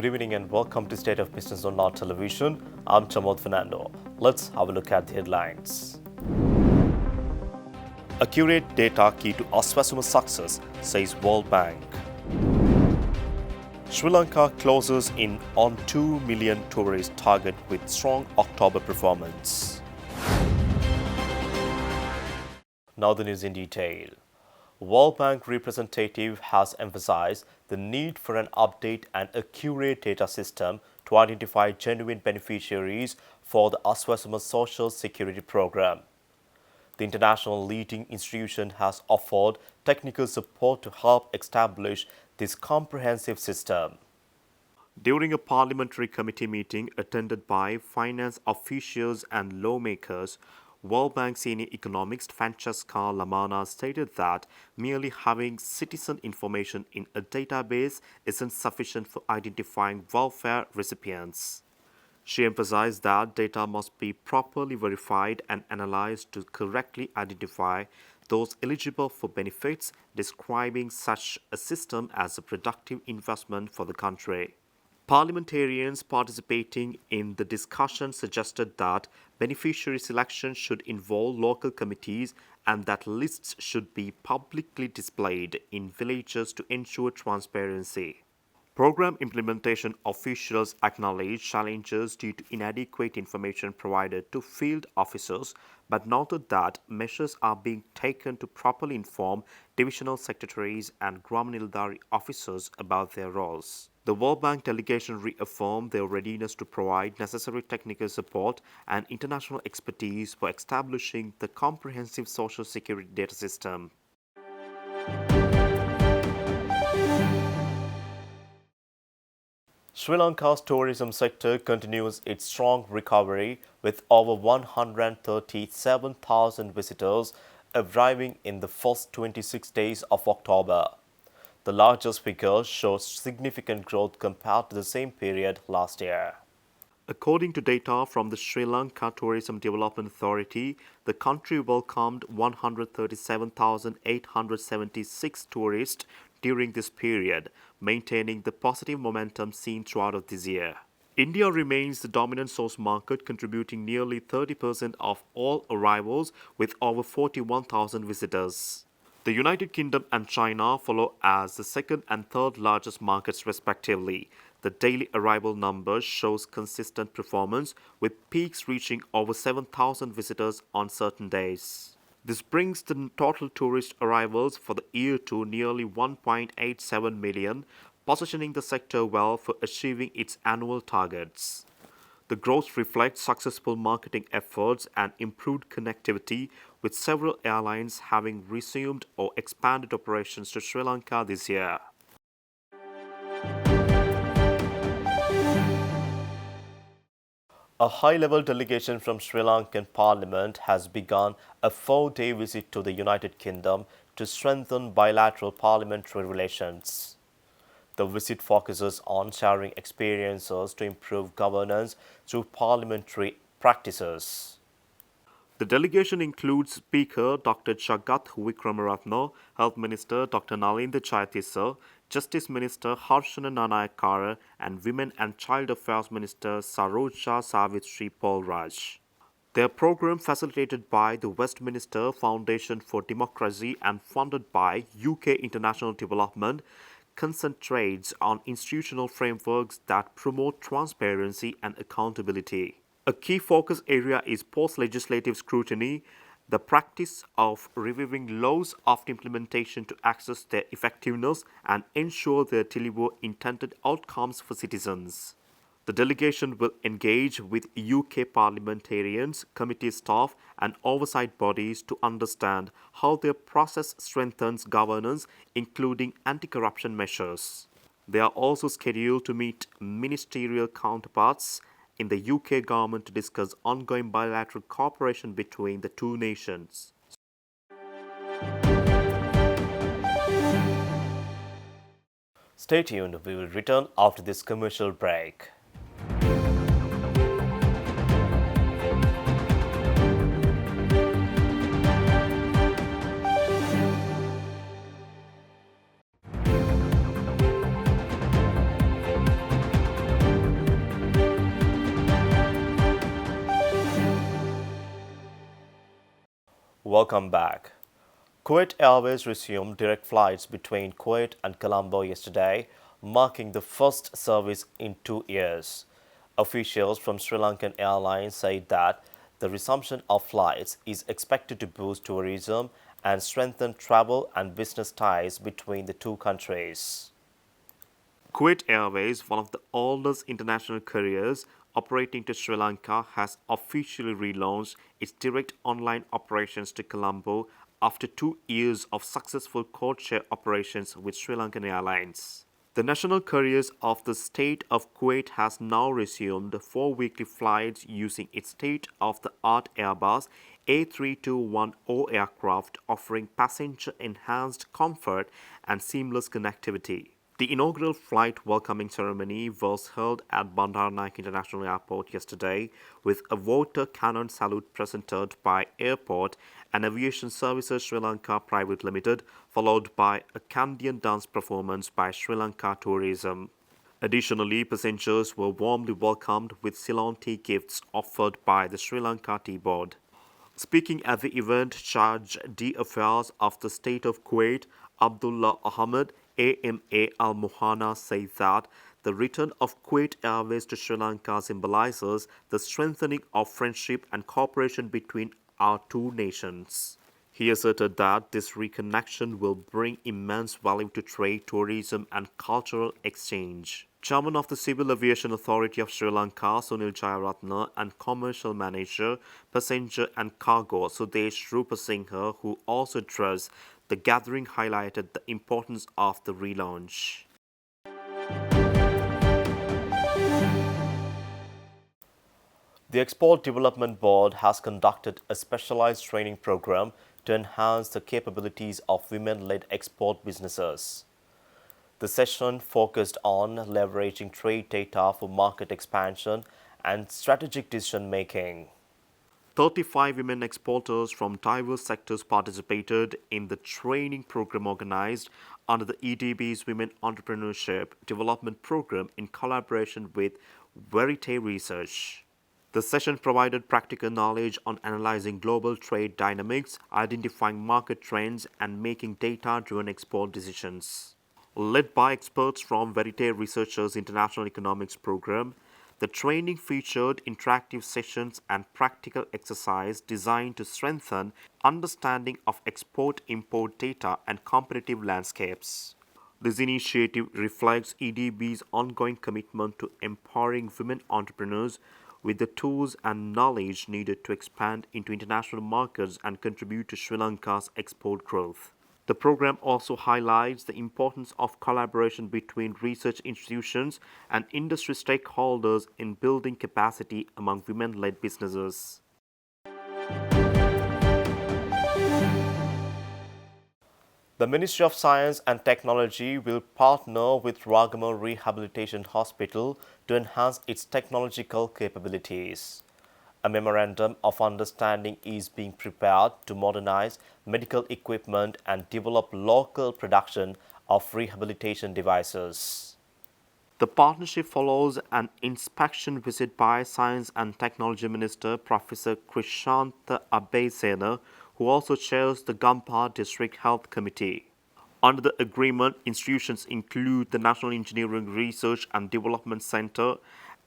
Good evening and welcome to State of Business on Now Television. I'm Chamod Fernando. Let's have a look at the headlines. Accurate data key to Aswasuma's success, says World Bank. Sri Lanka closes in on 2 million tourist target with strong October performance. Now the news in detail. World Bank representative has emphasized the need for an update and accurate data system to identify genuine beneficiaries for the Aswasuma Social Security Program. The international leading institution has offered technical support to help establish this comprehensive system. During a parliamentary committee meeting attended by finance officials and lawmakers, World Bank senior economist Francesca Lamana stated that merely having citizen information in a database isn't sufficient for identifying welfare recipients. She emphasized that data must be properly verified and analyzed to correctly identify those eligible for benefits, describing such a system as a productive investment for the country. Parliamentarians participating in the discussion suggested that beneficiary selection should involve local committees and that lists should be publicly displayed in villages to ensure transparency. Program implementation officials acknowledged challenges due to inadequate information provided to field officers, but noted that measures are being taken to properly inform divisional secretaries and Gramanildari officers about their roles. The World Bank delegation reaffirmed their readiness to provide necessary technical support and international expertise for establishing the comprehensive social security data system. Sri Lanka's tourism sector continues its strong recovery with over 137,000 visitors arriving in the first 26 days of October. The largest figure shows significant growth compared to the same period last year. According to data from the Sri Lanka Tourism Development Authority, the country welcomed 137,876 tourists during this period, maintaining the positive momentum seen throughout this year. India remains the dominant source market, contributing nearly 30% of all arrivals with over 41,000 visitors. The United Kingdom and China follow as the second and third largest markets respectively. The daily arrival numbers shows consistent performance with peaks reaching over 7,000 visitors on certain days. This brings the total tourist arrivals for the year to nearly 1.87 million, positioning the sector well for achieving its annual targets. The growth reflects successful marketing efforts and improved connectivity, with several airlines having resumed or expanded operations to Sri Lanka this year. A high-level delegation from Sri Lankan Parliament has begun a 4-day visit to the United Kingdom to strengthen bilateral parliamentary relations. The visit focuses on sharing experiences to improve governance through parliamentary practices. The delegation includes Speaker Dr. Jagat Wickramaratne, Health Minister Dr. Nalinda Jayatissa, Justice Minister Harshana Nanayakara, and Women and Child Affairs Minister Saroja Savitri Polraj. Their program, facilitated by the Westminster Foundation for Democracy and funded by UK International Development, concentrates on institutional frameworks that promote transparency and accountability. A key focus area is post-legislative scrutiny, the practice of reviewing laws after implementation to assess their effectiveness and ensure they deliver intended outcomes for citizens. The delegation will engage with UK parliamentarians, committee staff, and oversight bodies to understand how their process strengthens governance, including anti-corruption measures. They are also scheduled to meet ministerial counterparts in the UK government to discuss ongoing bilateral cooperation between the two nations. Stay tuned, we will return after this commercial break. Welcome back. Kuwait Airways resumed direct flights between Kuwait and Colombo yesterday, marking the first service in 2 years. Officials from Sri Lankan Airlines said that the resumption of flights is expected to boost tourism and strengthen travel and business ties between the two countries. Kuwait Airways, one of the oldest international carriers operating to Sri Lanka, has officially relaunched its direct online operations to Colombo after 2 years of successful codeshare operations with Sri Lankan Airlines. The national carriers of the state of Kuwait has now resumed 4 weekly flights using its state-of-the-art Airbus A321O aircraft, offering passenger enhanced comfort and seamless connectivity. The inaugural flight welcoming ceremony was held at Bandar Naik International Airport yesterday, with a water cannon salute presented by Airport and Aviation Services Sri Lanka Private Limited, followed by a Kandyan dance performance by Sri Lanka Tourism. Additionally, passengers were warmly welcomed with Ceylon tea gifts offered by the Sri Lanka Tea Board. Speaking at the event, Charge d'Affaires of the State of Kuwait, Abdullah Ahmed, AMA Al Muhanna, said that the return of Kuwait Airways to Sri Lanka symbolizes the strengthening of friendship and cooperation between our two nations. He asserted that this reconnection will bring immense value to trade, tourism, and cultural exchange. Chairman of the Civil Aviation Authority of Sri Lanka, Sunil Jayaratne, and Commercial Manager, Passenger and Cargo, Sudesh Rupasinghe, who also addressed the gathering, highlighted the importance of the relaunch. The Export Development Board has conducted a specialized training program to enhance the capabilities of women-led export businesses. The session focused on leveraging trade data for market expansion and strategic decision-making. 35 women exporters from diverse sectors participated in the training program organized under the EDB's Women Entrepreneurship Development Program in collaboration with Verite Research. The session provided practical knowledge on analyzing global trade dynamics, identifying market trends, and making data-driven export decisions. Led by experts from Verite Research's International Economics Program, the training featured interactive sessions and practical exercise designed to strengthen understanding of export-import data and competitive landscapes. This initiative reflects EDB's ongoing commitment to empowering women entrepreneurs with the tools and knowledge needed to expand into international markets and contribute to Sri Lanka's export growth. The program also highlights the importance of collaboration between research institutions and industry stakeholders in building capacity among women-led businesses. The Ministry of Science and Technology will partner with Ragama Rehabilitation Hospital to enhance its technological capabilities. A memorandum of understanding is being prepared to modernize medical equipment and develop local production of rehabilitation devices. The partnership follows an inspection visit by Science and Technology Minister Professor Krishantha Abesena, who also chairs the Gampa District Health Committee. Under the agreement, institutions include the National Engineering Research and Development Center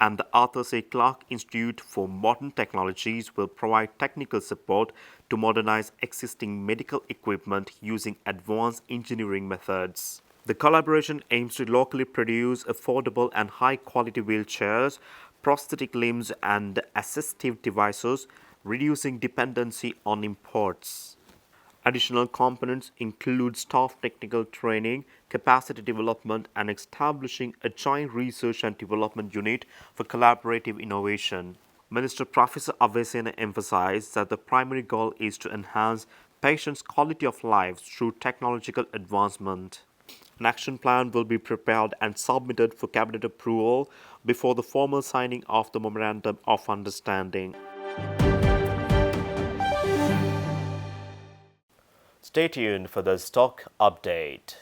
and the Arthur C. Clarke Institute for Modern Technologies will provide technical support to modernize existing medical equipment using advanced engineering methods. The collaboration aims to locally produce affordable and high-quality wheelchairs, prosthetic limbs, and assistive devices, reducing dependency on imports. Additional components include staff technical training, capacity development, and establishing a joint research and development unit for collaborative innovation. Minister Professor Avesena emphasized that the primary goal is to enhance patients' quality of life through technological advancement. An action plan will be prepared and submitted for cabinet approval before the formal signing of the Memorandum of Understanding. Stay tuned for the stock update.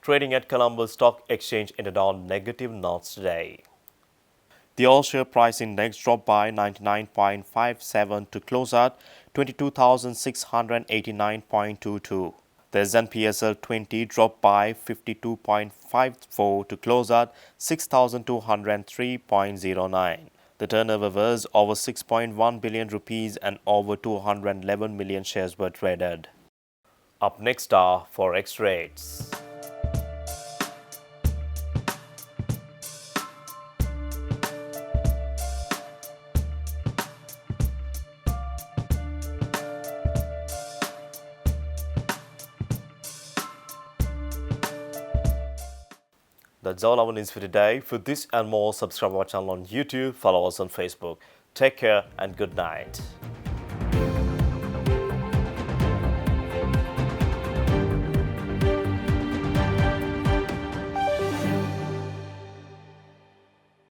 Trading at Colombo Stock Exchange ended on negative notes today. The all-share price index dropped by 99.57 to close at 22,689.22. The S&P SL 20 dropped by 52.54 to close at 6,203.09. The turnover was over 6.1 billion rupees and over 211 million shares were traded. Up next are Forex rates. That's all our news for today. For this and more, subscribe our channel on YouTube, follow us on Facebook. Take care and good night.